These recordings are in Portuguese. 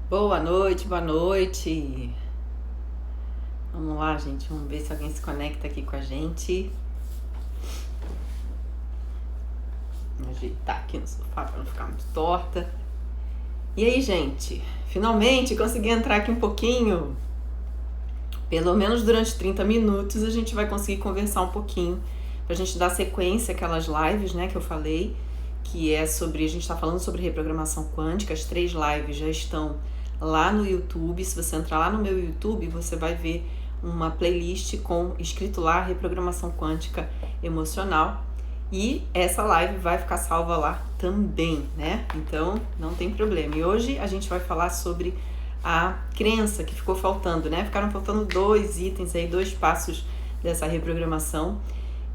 Boa noite, boa noite. Vamos lá, gente. Vamos ver se alguém se conecta aqui com a gente. Vou ajeitar aqui no sofá para não ficar muito torta. E aí, gente? Finalmente consegui entrar aqui um pouquinho. Pelo menos durante 30 minutos a gente vai conseguir conversar um pouquinho. Pra gente dar sequência àquelas lives, né, que eu falei. Que é sobre... A gente tá falando sobre reprogramação quântica. As 3 lives já estão lá no YouTube. Se você entrar lá no meu YouTube, você vai ver uma playlist escrito lá Reprogramação Quântica Emocional, e essa live vai ficar salva lá também, né? Então não tem problema. E hoje a gente vai falar sobre a crença que ficou faltando, né? Ficaram faltando 2 itens aí, 2 passos dessa reprogramação,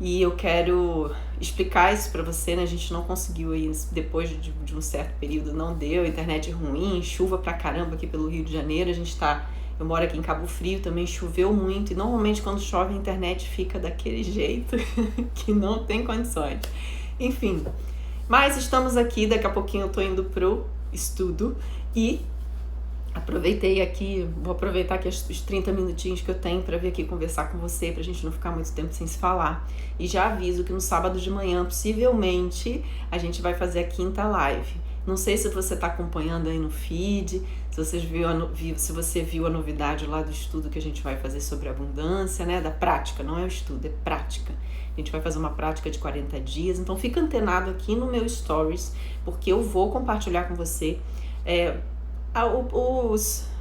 e eu quero explicar isso para você, né? A gente não conseguiu aí, depois de um certo período, não deu, internet ruim, chuva pra caramba aqui pelo Rio de Janeiro, eu moro aqui em Cabo Frio, também choveu muito, e normalmente quando chove a internet fica daquele jeito que não tem condições. Enfim, mas estamos aqui, daqui a pouquinho eu tô indo pro estudo e vou aproveitar aqui os 30 minutinhos que eu tenho para vir aqui conversar com você, pra gente não ficar muito tempo sem se falar. E já aviso que no sábado de manhã, possivelmente, a gente vai fazer a 5ª live. Não sei se você está acompanhando aí no feed, se você viu a novidade lá do estudo que a gente vai fazer sobre abundância, né? Da prática, não é o estudo, é prática. A gente vai fazer uma prática de 40 dias, então fica antenado aqui no meu stories, porque eu vou compartilhar com você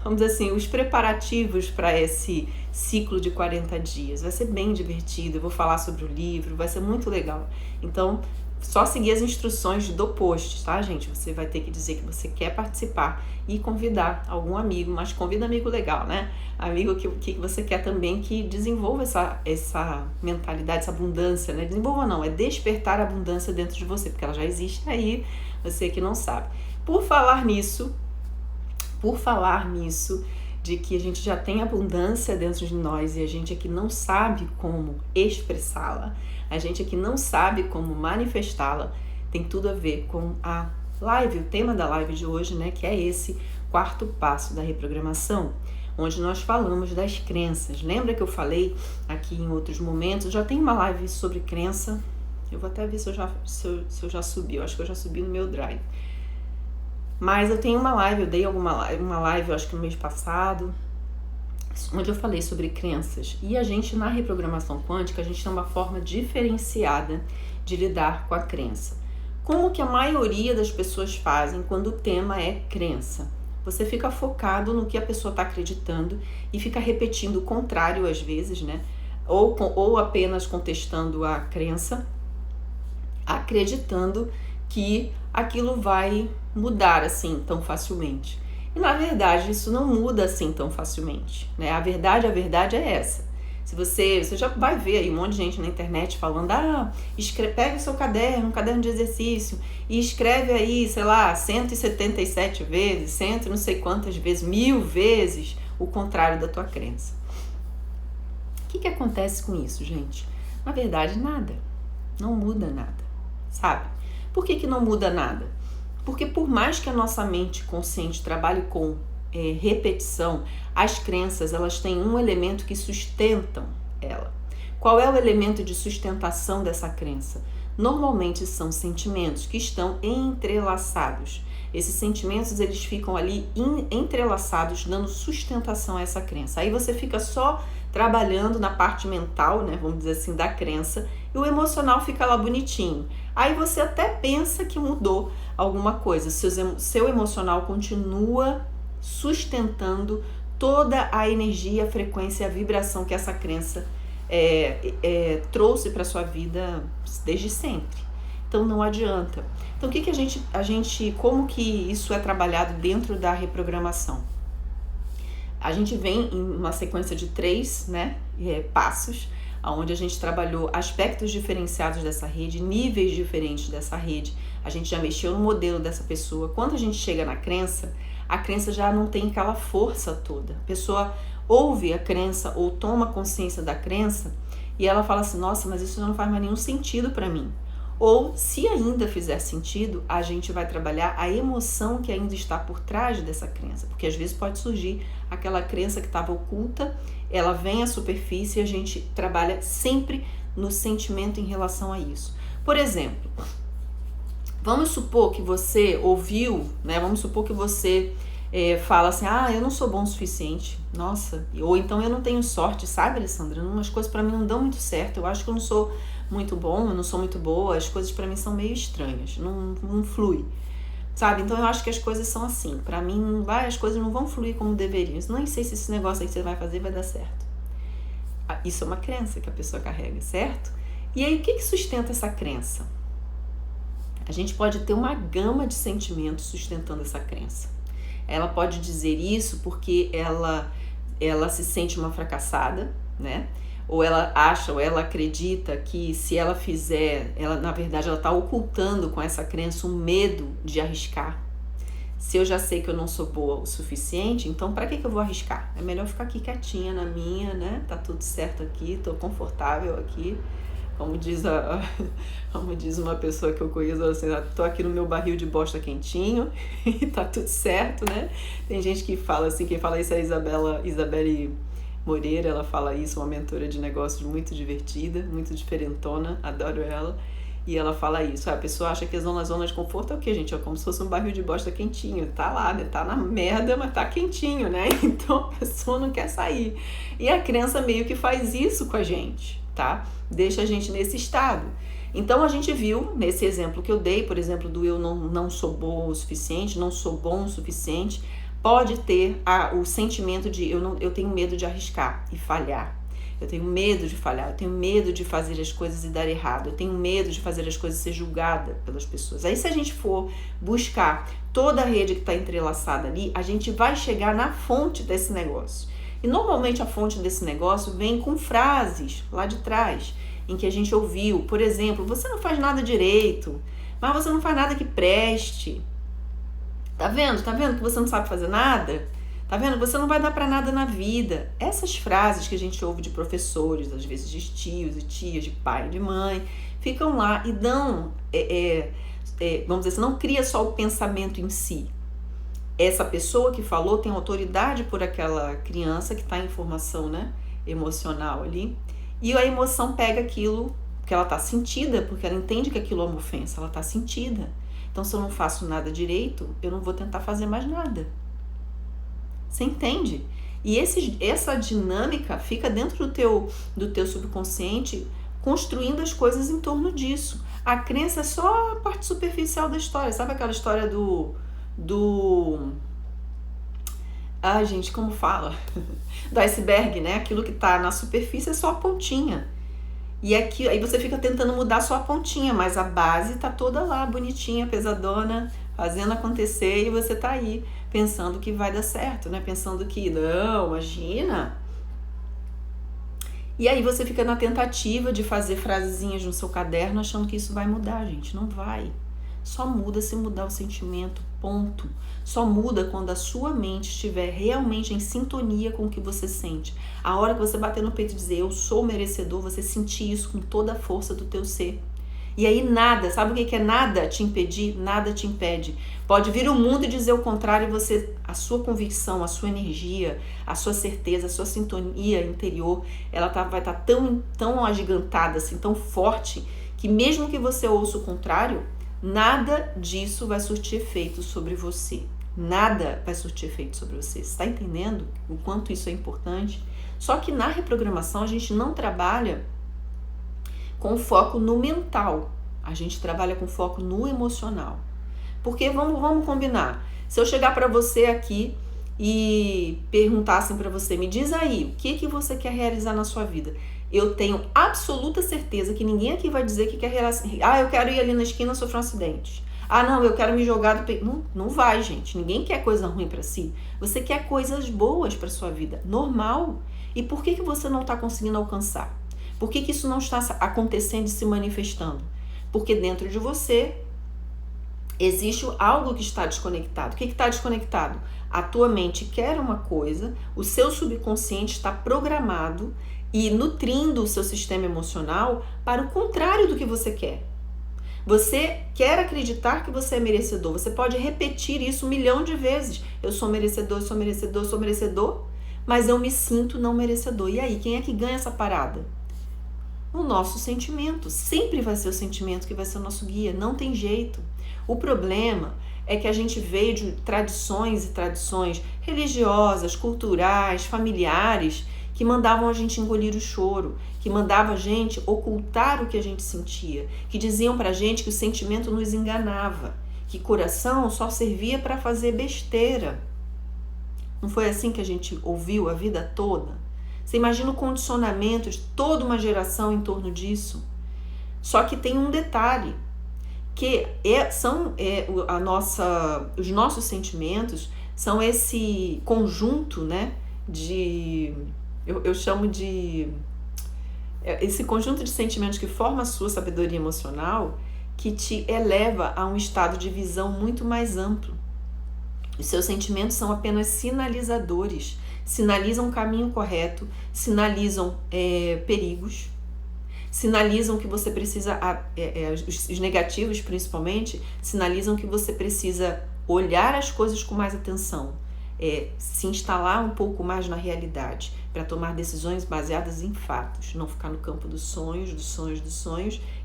vamos dizer assim, os preparativos para esse ciclo de 40 dias. Vai ser bem divertido, eu vou falar sobre o livro, vai ser muito legal. Então, só seguir as instruções do post, tá, gente? Você vai ter que dizer que você quer participar e convidar algum amigo, mas convida amigo legal, né? Amigo que você quer também que desenvolva essa mentalidade, essa abundância, né? Desenvolva não, é despertar a abundância dentro de você, porque ela já existe aí, você que não sabe. Por falar nisso, de que a gente já tem abundância dentro de nós e a gente aqui não sabe como expressá-la, a gente aqui não sabe como manifestá-la, tem tudo a ver com a live, o tema da live de hoje, né, que é esse 4º passo da reprogramação, onde nós falamos das crenças. Lembra que eu falei aqui em outros momentos? Eu já tenho uma live sobre crença, eu vou até ver se eu já subi, eu acho que eu já subi no meu drive. Mas eu tenho uma live, eu dei uma live, eu acho que no mês passado, onde eu falei sobre crenças. E a gente, na reprogramação quântica, a gente tem uma forma diferenciada de lidar com a crença. Como que a maioria das pessoas fazem quando o tema é crença? Você fica focado no que a pessoa está acreditando e fica repetindo o contrário às vezes, né? Ou apenas contestando a crença, acreditando que aquilo vai mudar assim tão facilmente. E na verdade isso não muda assim tão facilmente, né? A verdade é essa. Se você já vai ver aí um monte de gente na internet falando, pega o seu caderno, um caderno de exercício e escreve aí, sei lá, 177 vezes, 100 não sei quantas vezes, 1000 vezes o contrário da tua crença. O que acontece com isso, gente? Na verdade, nada. Não muda nada, sabe? Por que não muda nada? Porque por mais que a nossa mente consciente trabalhe com repetição, as crenças, elas têm um elemento que sustentam ela. Qual é o elemento de sustentação dessa crença? Normalmente são sentimentos que estão entrelaçados. Esses sentimentos, eles ficam ali entrelaçados, dando sustentação a essa crença. Aí você fica só trabalhando na parte mental, né, vamos dizer assim, da crença, e o emocional fica lá bonitinho. Aí você até pensa que mudou alguma coisa, seu emocional continua sustentando toda a energia, a frequência, a vibração que essa crença trouxe para sua vida desde sempre. Então não adianta. Então o que a gente, como que isso é trabalhado dentro da reprogramação? A gente vem em uma sequência de 3, né, passos, onde a gente trabalhou aspectos diferenciados dessa rede, níveis diferentes dessa rede. A gente já mexeu no modelo dessa pessoa. Quando a gente chega na crença, a crença já não tem aquela força toda. A pessoa ouve a crença ou toma consciência da crença e ela fala assim, nossa, mas isso não faz mais nenhum sentido para mim. Ou, se ainda fizer sentido, a gente vai trabalhar a emoção que ainda está por trás dessa crença, porque às vezes pode surgir aquela crença que estava oculta, ela vem à superfície e a gente trabalha sempre no sentimento em relação a isso. Por exemplo, vamos supor que você ouviu, né? Vamos supor que você fala assim, eu não sou bom o suficiente, nossa, ou então eu não tenho sorte, sabe, Alessandra? Umas coisas pra mim não dão muito certo, eu acho que eu não sou muito bom, eu não sou muito boa, as coisas pra mim são meio estranhas, não flui, sabe? Então eu acho que as coisas são assim, pra mim as coisas não vão fluir como deveriam, eu nem sei se esse negócio aí que você vai fazer vai dar certo. Isso é uma crença que a pessoa carrega, certo? E aí o que sustenta essa crença? A gente pode ter uma gama de sentimentos sustentando essa crença. Ela pode dizer isso porque ela se sente uma fracassada, né? Ou ela acha, ou ela acredita que se ela fizer, na verdade ela está ocultando com essa crença um medo de arriscar. Se eu já sei que eu não sou boa o suficiente, então para que eu vou arriscar? É melhor ficar aqui quietinha na minha, né? Tá tudo certo aqui, tô confortável aqui. Como diz uma pessoa que eu conheço, assim, tô aqui no meu barril de bosta quentinho e tá tudo certo, né? Tem gente que fala assim, quem fala isso é a Isabelle Moreira, ela fala isso, uma mentora de negócios muito divertida, muito diferentona, adoro ela. E ela fala isso, a pessoa acha que a zona de conforto é o quê, gente? É como se fosse um barril de bosta quentinho, tá lá, né? Tá na merda, mas tá quentinho, né? Então a pessoa não quer sair. E a crença meio que faz isso com a gente, tá? Deixa a gente nesse estado. Então a gente viu, nesse exemplo que eu dei, por exemplo, do eu não sou boa o suficiente, não sou bom o suficiente, pode ter o sentimento de eu tenho medo de arriscar e falhar. Eu tenho medo de falhar, eu tenho medo de fazer as coisas e dar errado, eu tenho medo de fazer as coisas e ser julgada pelas pessoas. Aí se a gente for buscar toda a rede que está entrelaçada ali, a gente vai chegar na fonte desse negócio. E normalmente a fonte desse negócio vem com frases lá de trás, em que a gente ouviu, por exemplo, você não faz nada direito, mas você não faz nada que preste. Tá vendo? Tá vendo que você não sabe fazer nada? Tá vendo? Você não vai dar pra nada na vida. Essas frases que a gente ouve de professores, às vezes de tios e tias, de pai e de mãe, ficam lá e dão, vamos dizer assim, não cria só o pensamento em si. Essa pessoa que falou tem autoridade por aquela criança que está em formação, né, emocional ali, e a emoção pega aquilo que ela está sentida, porque ela entende que aquilo é uma ofensa, ela está sentida. Então, se eu não faço nada direito, eu não vou tentar fazer mais nada. Você entende? E essa dinâmica fica dentro do teu subconsciente, construindo as coisas em torno disso. A crença é só a parte superficial da história. Sabe aquela história gente, como fala? Do iceberg, né? Aquilo que tá na superfície é só a pontinha. E aí você fica tentando mudar só a pontinha, mas a base tá toda lá, bonitinha, pesadona, fazendo acontecer, e você tá aí pensando que vai dar certo, né? Pensando que, não, imagina. E aí você fica na tentativa de fazer frasezinhas no seu caderno, achando que isso vai mudar, gente. Não vai. Só muda se mudar o sentimento, ponto. Só muda quando a sua mente estiver realmente em sintonia com o que você sente. A hora que você bater no peito e dizer, eu sou merecedor, você sentir isso com toda a força do teu ser. E aí nada, sabe o que é nada te impedir? Nada te impede. Pode vir o mundo e dizer o contrário, e a sua convicção, a sua energia, a sua certeza, a sua sintonia interior, ela vai estar tão agigantada, assim, tão forte, que mesmo que você ouça o contrário, nada disso vai surtir efeito sobre você. Nada vai surtir efeito sobre você. Você está entendendo o quanto isso é importante? Só que na reprogramação a gente não trabalha com foco no mental. A gente trabalha com foco no emocional. Porque vamos combinar. Se eu chegar para você aqui e perguntar assim para você, me diz aí, o que você quer realizar na sua vida? Eu tenho absoluta certeza que ninguém aqui vai dizer que quer realizar. Eu quero ir ali na esquina e sofrer um acidente. Não, eu quero me jogar do peito. Não vai, gente. Ninguém quer coisa ruim para si. Você quer coisas boas para sua vida. Normal. E por que você não está conseguindo alcançar? Por que isso não está acontecendo e se manifestando? Porque dentro de você existe algo que está desconectado. O que está desconectado? A tua mente quer uma coisa, o seu subconsciente está programado e nutrindo o seu sistema emocional para o contrário do que você quer. Você quer acreditar que você é merecedor. Você pode repetir isso 1.000.000 de vezes. Eu sou merecedor, sou merecedor, sou merecedor, mas eu me sinto não merecedor. E aí, quem é que ganha essa parada? O nosso sentimento. Sempre vai ser o sentimento que vai ser o nosso guia. Não tem jeito. O problema é que a gente veio de tradições e tradições religiosas, culturais, familiares, que mandavam a gente engolir o choro, que mandavam a gente ocultar o que a gente sentia, que diziam pra gente que o sentimento nos enganava, que coração só servia para fazer besteira. Não foi assim que a gente ouviu a vida toda? Você imagina o condicionamento de toda uma geração em torno disso? Só que tem um detalhe, que os nossos sentimentos são esse conjunto, né, eu chamo de esse conjunto de sentimentos que forma a sua sabedoria emocional, que te eleva a um estado de visão muito mais amplo. Os seus sentimentos são apenas sinalizadores, sinalizam o caminho correto, sinalizam perigos, sinalizam que você precisa, os negativos principalmente, sinalizam que você precisa olhar as coisas com mais atenção, se instalar um pouco mais na realidade, para tomar decisões baseadas em fatos, não ficar no campo dos sonhos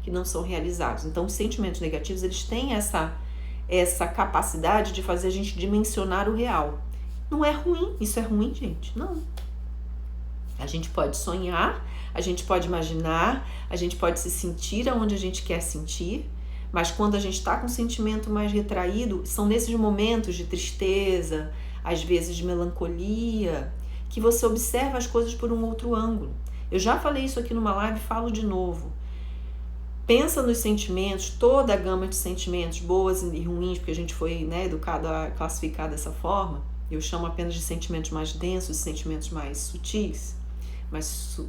que não são realizados. Então, os sentimentos negativos, eles têm essa capacidade de fazer a gente dimensionar o real. Não é ruim, isso é ruim, gente? Não. A gente pode sonhar, a gente pode imaginar, a gente pode se sentir aonde a gente quer sentir, mas quando a gente está com um sentimento mais retraído, são nesses momentos de tristeza, às vezes de melancolia, que você observa as coisas por um outro ângulo. Eu já falei isso aqui numa live, falo de novo. Pensa nos sentimentos, toda a gama de sentimentos, boas e ruins, porque a gente foi, educado a classificar dessa forma. Eu chamo apenas de sentimentos mais densos, sentimentos mais sutis,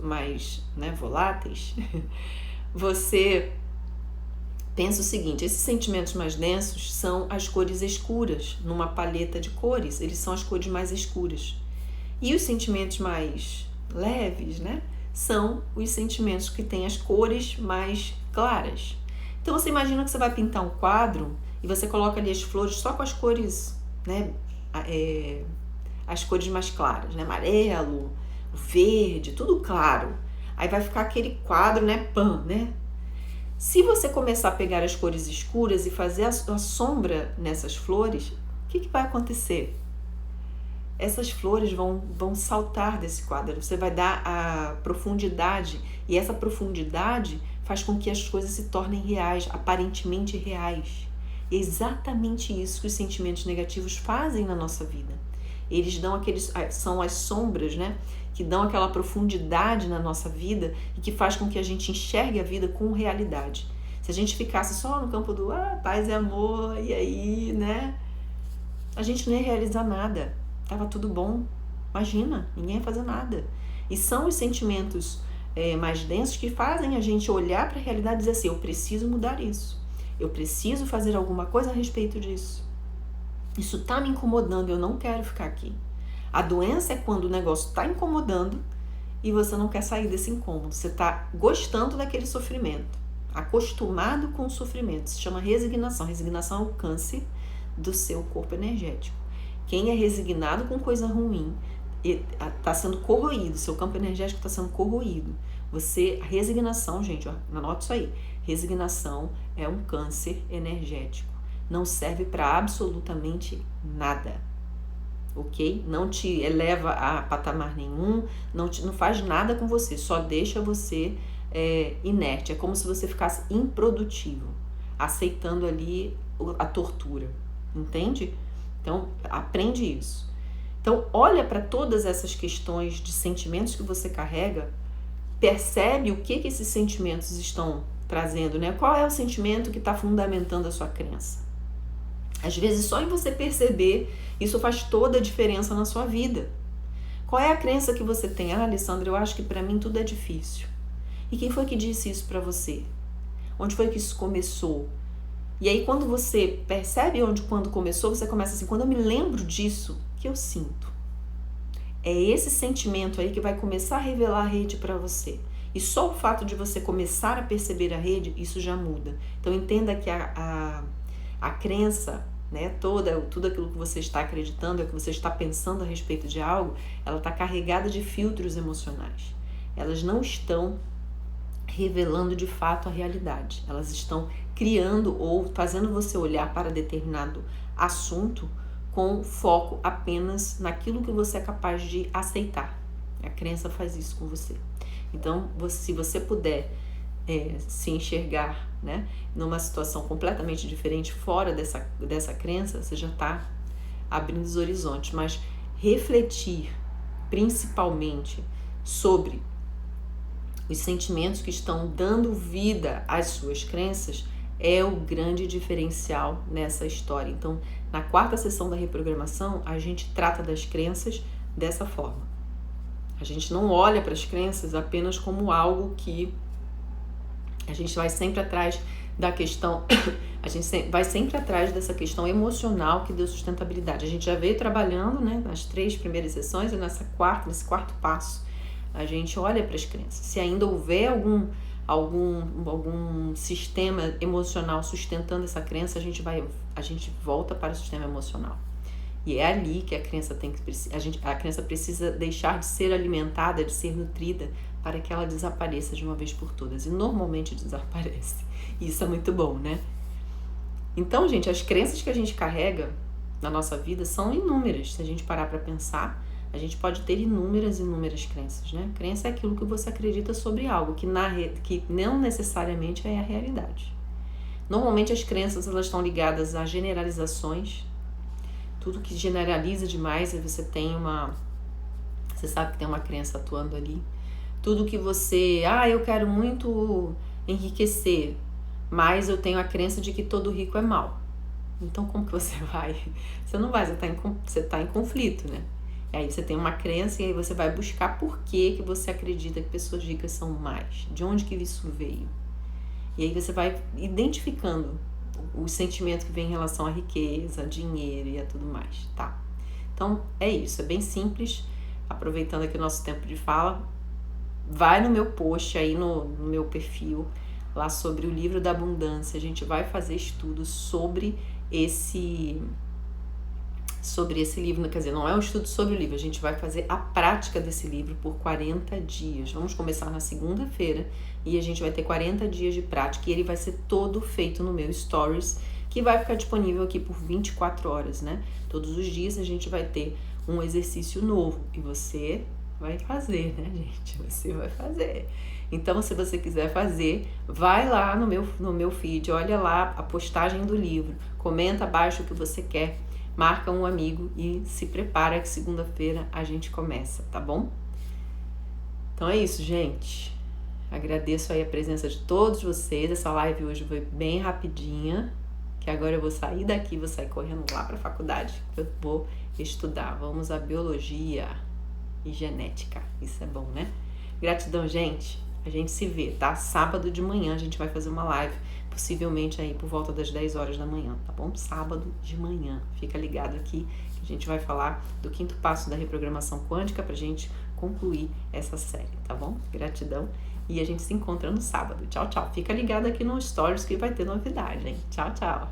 mais voláteis. Você pensa o seguinte, esses sentimentos mais densos são as cores escuras, numa paleta de cores, eles são as cores mais escuras. E os sentimentos mais leves, são os sentimentos que têm as cores mais claras. Então você imagina que você vai pintar um quadro e você coloca ali as flores só com as cores, as cores mais claras, amarelo, verde, tudo claro. Aí vai ficar aquele quadro, Se você começar a pegar as cores escuras e fazer a sombra nessas flores, o que vai acontecer? Essas flores vão saltar desse quadro, você vai dar a profundidade, e essa profundidade faz com que as coisas se tornem reais, aparentemente reais. É exatamente isso que os sentimentos negativos fazem na nossa vida. Eles dão são as sombras, que dão aquela profundidade na nossa vida e que faz com que a gente enxergue a vida com realidade. Se a gente ficasse só no campo do paz e amor, e aí, a gente não ia realizar nada. Tava tudo bom. Imagina, ninguém ia fazer nada. E são os sentimentos mais densos que fazem a gente olhar para a realidade e dizer assim, eu preciso mudar isso. Eu preciso fazer alguma coisa a respeito disso. Isso tá me incomodando, eu não quero ficar aqui. A doença é quando o negócio tá incomodando e você não quer sair desse incômodo. Você tá gostando daquele sofrimento, acostumado com o sofrimento. Se chama resignação. Resignação é o câncer do seu corpo energético. Quem é resignado com coisa ruim está sendo corroído, seu campo energético está sendo corroído. A resignação, gente, anota isso aí. Resignação é um câncer energético. Não serve para absolutamente nada, ok? Não te eleva a patamar nenhum, não faz nada com você, só deixa você inerte. É como se você ficasse improdutivo, aceitando ali a tortura, entende? Então, aprende isso. Então, olha para todas essas questões de sentimentos que você carrega, percebe o que esses sentimentos estão trazendo, Qual é o sentimento que está fundamentando a sua crença? Às vezes, só em você perceber, isso faz toda a diferença na sua vida. Qual é a crença que você tem? Alessandra, eu acho que para mim tudo é difícil. E quem foi que disse isso para você? Onde foi que isso começou? E aí, quando você percebe quando começou, você começa assim, quando eu me lembro disso, que eu sinto. É esse sentimento aí que vai começar a revelar a rede para você. E só o fato de você começar a perceber a rede, isso já muda. Então entenda que a crença, né, tudo aquilo que você está acreditando, é que você está pensando a respeito de algo, ela está carregada de filtros emocionais. Elas não estão revelando de fato a realidade. Elas estão criando ou fazendo você olhar para determinado assunto com foco apenas naquilo que você é capaz de aceitar. A crença faz isso com você. Então, se você puder se enxergar, né, numa situação completamente diferente, fora dessa crença, você já está abrindo os horizontes. Mas refletir principalmente sobre os sentimentos que estão dando vida às suas crenças é o grande diferencial nessa história. Então, na 4ª sessão da reprogramação, a gente trata das crenças dessa forma. A gente não olha para as crenças apenas como algo que a gente vai sempre atrás da questão, a gente vai sempre atrás dessa questão emocional que deu sustentabilidade. A gente já veio trabalhando, né, nas 3 primeiras sessões e nesse 4º passo, a gente olha para as crenças. Se ainda houver algum sistema emocional sustentando essa crença, a gente volta para o sistema emocional. E é ali que a crença a crença precisa deixar de ser alimentada, de ser nutrida, para que ela desapareça de uma vez por todas. E normalmente desaparece. E isso é muito bom, né? Então, gente, as crenças que a gente carrega na nossa vida são inúmeras. Se a gente parar para pensar, a gente pode ter inúmeras crenças, né? Crença é aquilo que você acredita sobre algo, que não necessariamente é a realidade. Normalmente as crenças elas estão ligadas a generalizações. Tudo que generaliza demais, você sabe que tem uma crença atuando ali. Tudo que você, eu quero muito enriquecer, mas eu tenho a crença de que todo rico é mau. Então como que você vai? Você não vai, você tá em conflito, né? E aí você tem uma crença e aí você vai buscar por que você acredita que pessoas ricas são mais. De onde que isso veio? E aí você vai identificando o sentimento que vem em relação à riqueza, a dinheiro e a tudo mais, tá? Então é isso, é bem simples. Aproveitando aqui o nosso tempo de fala, vai no meu post aí no meu perfil, lá sobre o livro da abundância. A gente vai fazer estudos sobre esse livro, quer dizer, não é um estudo sobre o livro, a gente vai fazer a prática desse livro por 40 dias. Vamos começar na segunda-feira e a gente vai ter 40 dias de prática e ele vai ser todo feito no meu Stories, que vai ficar disponível aqui por 24 horas, né? Todos os dias a gente vai ter um exercício novo e você vai fazer, né, gente? Você vai fazer. Então, se você quiser fazer, vai lá no meu feed, olha lá a postagem do livro, comenta abaixo o que você quer, marca um amigo e se prepara que segunda-feira a gente começa, tá bom? Então é isso, gente. Agradeço aí a presença de todos vocês. Essa live hoje foi bem rapidinha, que agora eu vou sair daqui, vou sair correndo lá para a faculdade, eu vou estudar. Vamos a biologia e genética. Isso é bom, né? Gratidão, gente. A gente se vê, tá? Sábado de manhã a gente vai fazer uma live, possivelmente aí por volta das 10 horas da manhã, tá bom? Sábado de manhã. Fica ligado aqui que a gente vai falar do 5º passo da reprogramação quântica pra gente concluir essa série, tá bom? Gratidão. E a gente se encontra no sábado. Tchau, tchau. Fica ligado aqui no Stories que vai ter novidade, hein? Tchau, tchau.